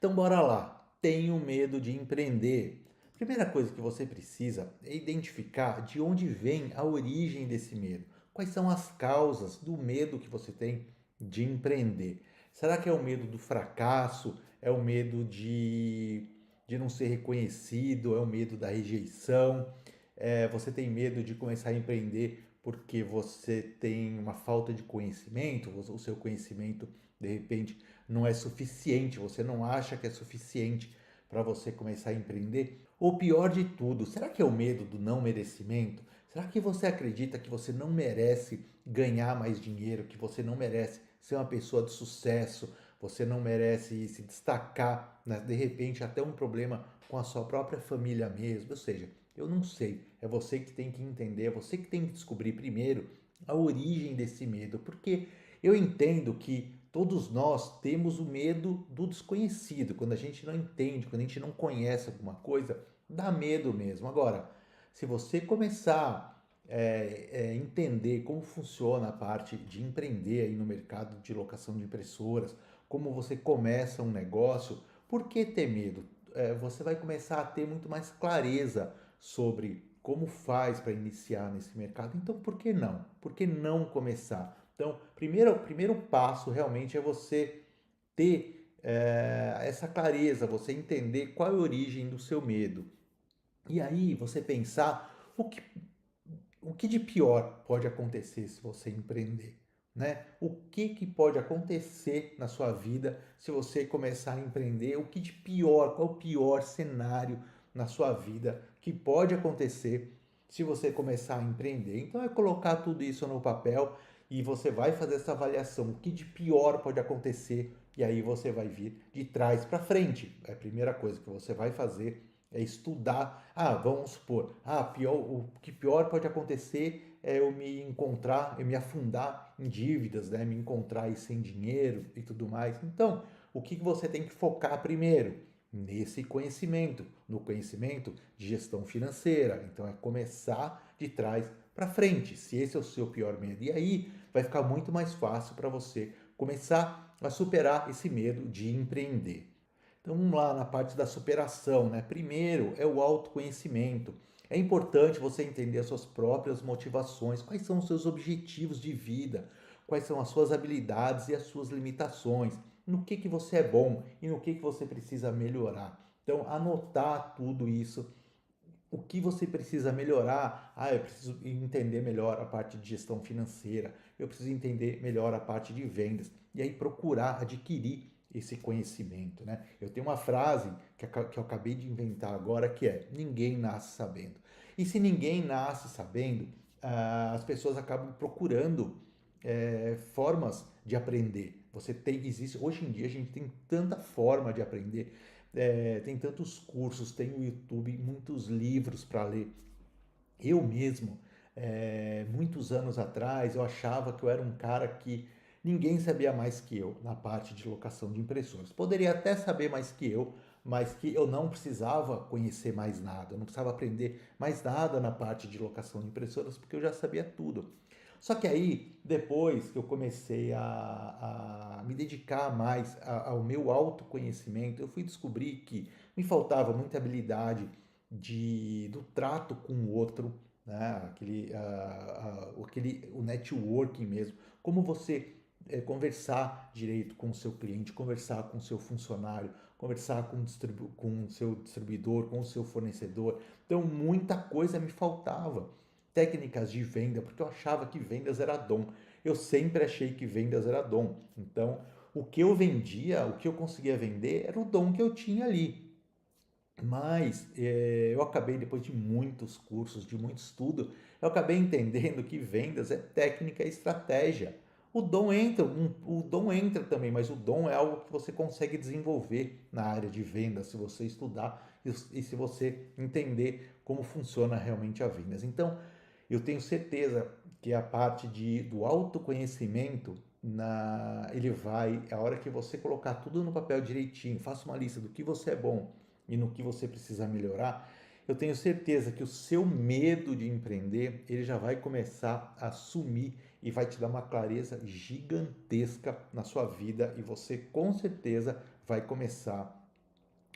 Então bora lá. Tenho medo de empreender. Primeira coisa que você precisa é identificar de onde vem a origem desse medo. Quais são as causas do medo que você tem de empreender? Será que é o medo do fracasso? É o medo de não ser reconhecido? É o medo da rejeição? Você tem medo de começar a empreender porque você tem uma falta de conhecimento? O seu conhecimento, de repente, não é suficiente, você não acha que é suficiente para você começar a empreender? Ou pior de tudo, será que é o medo do não merecimento? Será que você acredita que você não merece ganhar mais dinheiro, que você não merece ser uma pessoa de sucesso, você não merece se destacar, né? De repente até um problema com a sua própria família mesmo? Ou seja, eu não sei, é você que tem que entender, é você que tem que descobrir primeiro a origem desse medo, porque eu entendo que todos nós temos o medo do desconhecido. Quando a gente não entende, quando a gente não conhece alguma coisa, dá medo mesmo. Agora, se você começar entender como funciona a parte de empreender aí no mercado de locação de impressoras, como você começa um negócio, por que ter medo? Você vai começar a ter muito mais clareza sobre como faz para iniciar nesse mercado. Então, por que não? Por que não começar? Então, o primeiro passo realmente é você ter essa clareza, você entender qual é a origem do seu medo. E aí você pensar o que de pior pode acontecer se você empreender, né? O que pode acontecer na sua vida se você começar a empreender? O que de pior, qual o pior cenário na sua vida que pode acontecer se você começar a empreender? Então é colocar tudo isso no papel e você vai fazer essa avaliação, o que de pior pode acontecer, e aí você vai vir de trás para frente. É a primeira coisa que você vai fazer é estudar. Ah, vamos supor, o que pior pode acontecer é eu me encontrar, eu me afundar em dívidas, né? Me encontrar aí sem dinheiro e tudo mais. Então, o que você tem que focar primeiro? Nesse conhecimento, no conhecimento de gestão financeira. Então, é começar de trás para frente, se esse é o seu pior medo. E aí vai ficar muito mais fácil para você começar a superar esse medo de empreender. Então vamos lá na parte da superação, né? Primeiro é o autoconhecimento. É importante você entender as suas próprias motivações, quais são os seus objetivos de vida, quais são as suas habilidades e as suas limitações, no que você é bom e no que você precisa melhorar. Então, anotar tudo isso, o que você precisa melhorar. Ah, eu preciso entender melhor a parte de gestão financeira, eu preciso entender melhor a parte de vendas, e aí procurar adquirir esse conhecimento, né? Eu tenho uma frase que eu acabei de inventar agora que é: ninguém nasce sabendo. E se ninguém nasce sabendo, as pessoas acabam procurando formas de aprender. Existe, hoje em dia a gente tem tanta forma de aprender, tem tantos cursos, tem o YouTube, muitos livros para ler. Eu mesmo, muitos anos atrás, eu achava que eu era um cara que ninguém sabia mais que eu na parte de locação de impressoras. Poderia até saber mais que eu, mas que eu não precisava conhecer mais nada, eu não precisava aprender mais nada na parte de locação de impressoras, porque eu já sabia tudo. Só que aí, depois que eu comecei a me dedicar mais ao meu autoconhecimento, eu fui descobrir que me faltava muita habilidade do trato com o outro, né? O networking mesmo, como você conversar direito com o seu cliente, conversar com o seu funcionário, conversar com o seu distribuidor, com o seu fornecedor. Então, muita coisa me faltava. Técnicas de venda, porque eu achava que vendas era dom. Eu sempre achei que vendas era dom. Então, o que eu vendia, o que eu conseguia vender, era o dom que eu tinha ali. Mas eu acabei, depois de muitos cursos, de muito estudo, eu acabei entendendo que vendas é técnica e estratégia. O dom entra também, mas o dom é algo que você consegue desenvolver na área de vendas se você estudar e se você entender como funciona realmente a vendas. Então, eu tenho certeza que a parte do autoconhecimento, a hora que você colocar tudo no papel direitinho, faça uma lista do que você é bom e no que você precisa melhorar, eu tenho certeza que o seu medo de empreender, ele já vai começar a sumir e vai te dar uma clareza gigantesca na sua vida, e você com certeza vai começar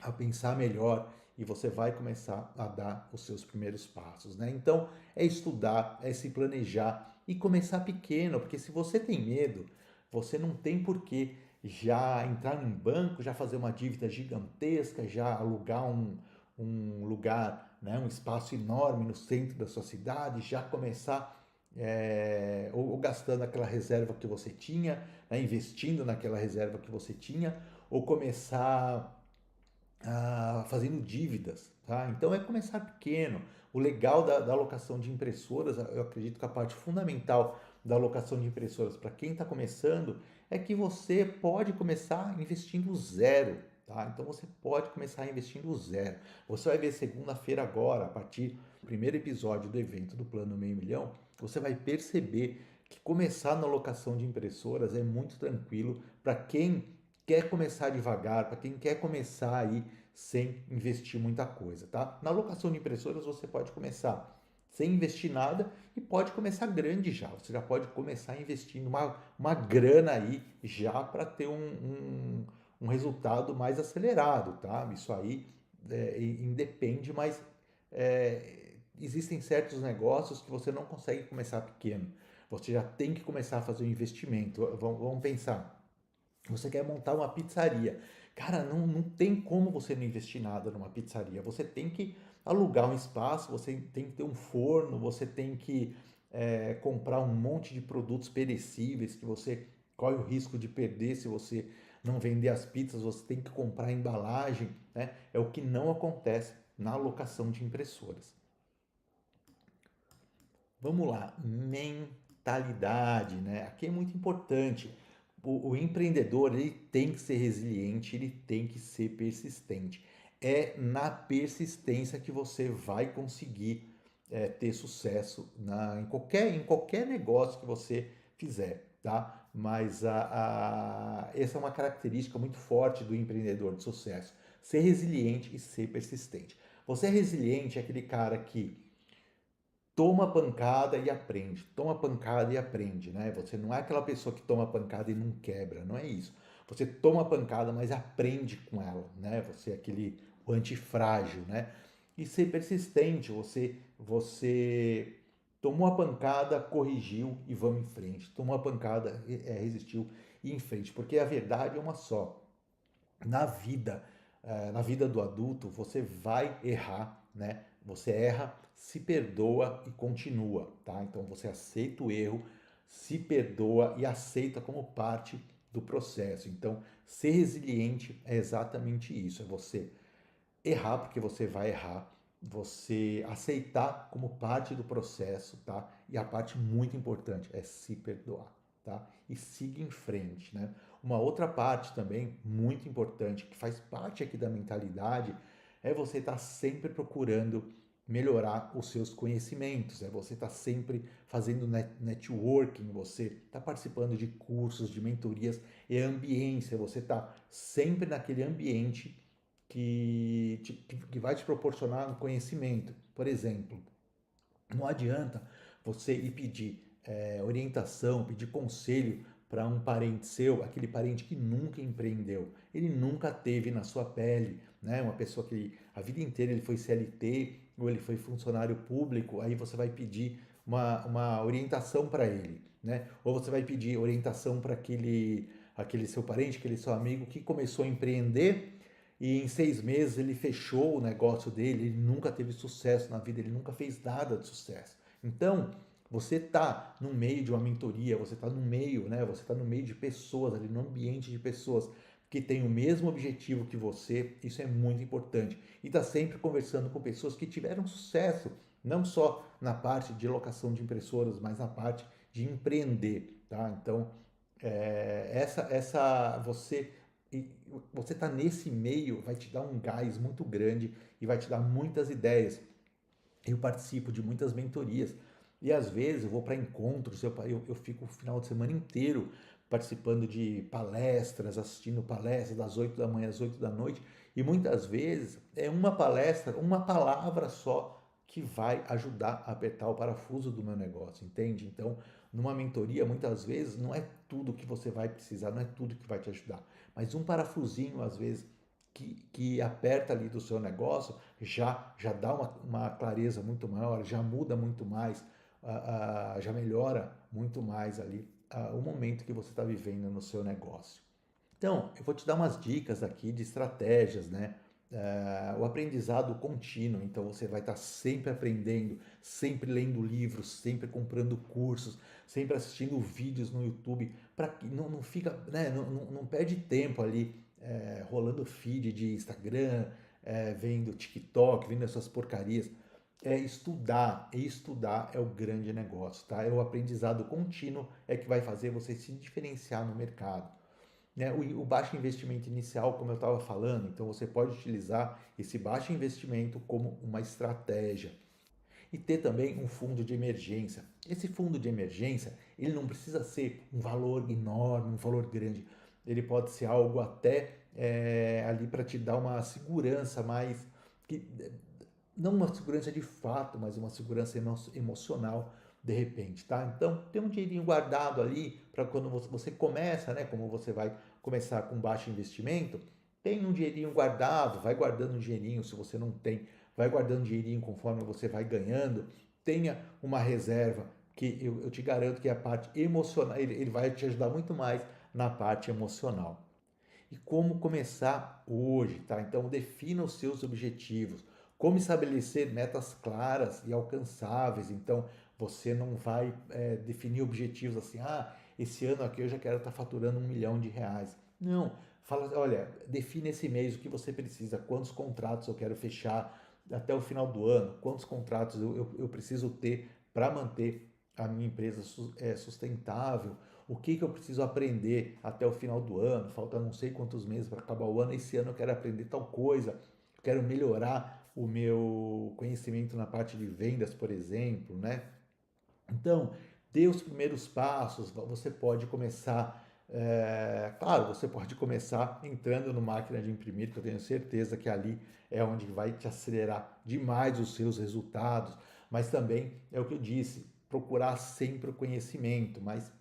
a pensar melhor e você vai começar a dar os seus primeiros passos, né? Então, é estudar, é se planejar e começar pequeno, porque se você tem medo, você não tem por que já entrar em banco, já fazer uma dívida gigantesca, já alugar um lugar, né, um espaço enorme no centro da sua cidade, já começar ou gastando aquela reserva que você tinha, né, investindo naquela reserva que você tinha, ou começar fazendo dívidas, tá? Então é começar pequeno. O legal da alocação de impressoras, eu acredito que a parte fundamental da alocação de impressoras para quem está começando é que você pode começar investindo zero, tá? Então você pode começar investindo zero. Você vai ver segunda-feira agora, a partir do primeiro episódio do evento do Plano Meio Milhão, você vai perceber que começar na alocação de impressoras é muito tranquilo para quem quer começar devagar, para quem quer começar aí sem investir muita coisa, tá? Na locação de impressoras você pode começar sem investir nada e pode começar grande já. Você já pode começar investindo uma grana aí já para ter um resultado mais acelerado, tá? Isso aí independe, mas existem certos negócios que você não consegue começar pequeno. Você já tem que começar a fazer um investimento. Vamos pensar. Você quer montar uma pizzaria. Cara, não tem como você não investir nada numa pizzaria. Você tem que alugar um espaço, você tem que ter um forno, você tem que comprar um monte de produtos perecíveis que você corre o risco de perder se você não vender as pizzas, você tem que comprar embalagem, né? É o que não acontece na alocação de impressoras. Vamos lá, mentalidade, né? Aqui é muito importante. O empreendedor ele tem que ser resiliente, ele tem que ser persistente. É na persistência que você vai conseguir ter sucesso em qualquer negócio que você fizer, tá? Mas essa é uma característica muito forte do empreendedor de sucesso. Ser resiliente e ser persistente. Você é resiliente é aquele cara que toma pancada e aprende, toma pancada e aprende, né? Você não é aquela pessoa que toma pancada e não quebra, não é isso. Você toma pancada, mas aprende com ela, né? Você é aquele o antifrágil, né? E ser persistente, você tomou a pancada, corrigiu e vamos em frente. Tomou a pancada, resistiu e em frente, porque a verdade é uma só. Na vida, na vida do adulto, você vai errar, né? Você erra, se perdoa e continua, tá? Então você aceita o erro, se perdoa e aceita como parte do processo. Então, ser resiliente é exatamente isso, é você errar porque você vai errar, você aceitar como parte do processo, tá? E a parte muito importante é se perdoar, tá? E siga em frente, né? Uma outra parte também muito importante que faz parte aqui da mentalidade é você estar sempre procurando melhorar os seus conhecimentos, é você estar sempre fazendo networking, você está participando de cursos, de mentorias e ambiência, você está sempre naquele ambiente que vai te proporcionar um conhecimento. Por exemplo, não adianta você ir pedir orientação, pedir conselho para um parente seu, aquele parente que nunca empreendeu, ele nunca teve na sua pele, né? Uma pessoa que a vida inteira ele foi CLT ou ele foi funcionário público, aí você vai pedir uma orientação para ele, né? Ou você vai pedir orientação para aquele seu parente, aquele seu amigo que começou a empreender e em 6 meses ele fechou o negócio dele, ele nunca teve sucesso na vida, ele nunca fez nada de sucesso. Então, você está no meio de uma mentoria, você está no meio, né? Você está no meio de pessoas, ali no ambiente de pessoas que têm o mesmo objetivo que você, isso é muito importante. E está sempre conversando com pessoas que tiveram sucesso, não só na parte de locação de impressoras, mas na parte de empreender, tá? Então, você e você tá nesse meio vai te dar um gás muito grande e vai te dar muitas ideias. Eu participo de muitas mentorias e às vezes eu vou para encontros, eu fico o final de semana inteiro participando de palestras, assistindo palestras das 8 da manhã às 8 da noite e muitas vezes é uma palestra, uma palavra só que vai ajudar a apertar o parafuso do meu negócio, entende? Então, numa mentoria, muitas vezes não é tudo que você vai precisar, não é tudo que vai te ajudar, mas um parafusinho às vezes que aperta ali do seu negócio, já dá uma clareza muito maior, já muda muito mais, já melhora muito mais ali o momento que você está vivendo no seu negócio. Então, eu vou te dar umas dicas aqui de estratégias, né? O aprendizado contínuo, então você vai estar sempre aprendendo, sempre lendo livros, sempre comprando cursos, sempre assistindo vídeos no YouTube, para que não fica, né? Não perde tempo ali rolando feed de Instagram, vendo TikTok, vendo essas porcarias. Estudar é o grande negócio, tá? É o aprendizado contínuo é que vai fazer você se diferenciar no mercado, né? O baixo investimento inicial, como eu estava falando, então você pode utilizar esse baixo investimento como uma estratégia e ter também um fundo de emergência. Esse fundo de emergência, ele não precisa ser um valor enorme, um valor grande. Ele pode ser algo até ali para te dar uma segurança mais que não uma segurança de fato, mas uma segurança emocional de repente, tá? Então, tem um dinheirinho guardado ali para quando você começa, né? Como você vai começar com baixo investimento, tem um dinheirinho guardado, vai guardando um dinheirinho se você não tem, vai guardando dinheirinho conforme você vai ganhando, tenha uma reserva que eu te garanto que a parte emocional, ele vai te ajudar muito mais na parte emocional. E como começar hoje, tá? Então defina os seus objetivos, como estabelecer metas claras e alcançáveis. Então você não vai definir objetivos assim, esse ano aqui eu já quero estar faturando R$ 1 milhão. Não, fala, olha, define esse mês o que você precisa, quantos contratos eu quero fechar até o final do ano, quantos contratos eu preciso ter para manter a minha empresa sustentável, o que eu preciso aprender até o final do ano, falta não sei quantos meses para acabar o ano, esse ano eu quero aprender tal coisa, eu quero melhorar o meu conhecimento na parte de vendas, por exemplo, né? Então, dê os primeiros passos, você pode começar, claro, você pode começar entrando no máquina de imprimir, que eu tenho certeza que ali é onde vai te acelerar demais os seus resultados, mas também é o que eu disse, procurar sempre o conhecimento, mas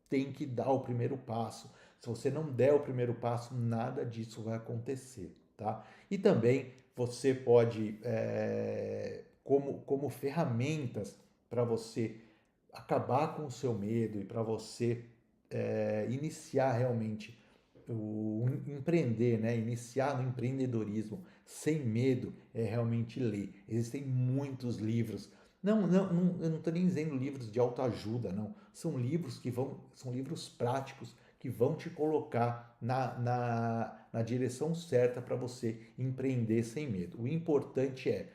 tem que dar o primeiro passo. Se você não der o primeiro passo, nada disso vai acontecer, tá? E também você pode, como ferramentas para você acabar com o seu medo e para você iniciar realmente empreender, né? Iniciar no empreendedorismo sem medo é realmente ler. Existem muitos livros. Eu não estou nem dizendo livros de autoajuda, não. São livros são livros práticos que vão te colocar na direção certa para você empreender sem medo. O importante é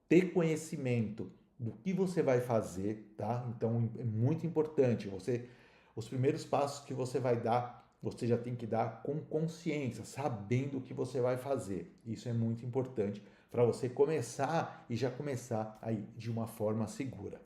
ter conhecimento do que você vai fazer, tá? Então é muito importante. Os primeiros passos que você vai dar, você já tem que dar com consciência, sabendo o que você vai fazer. Isso é muito importante para você começar e já começar aí de uma forma segura.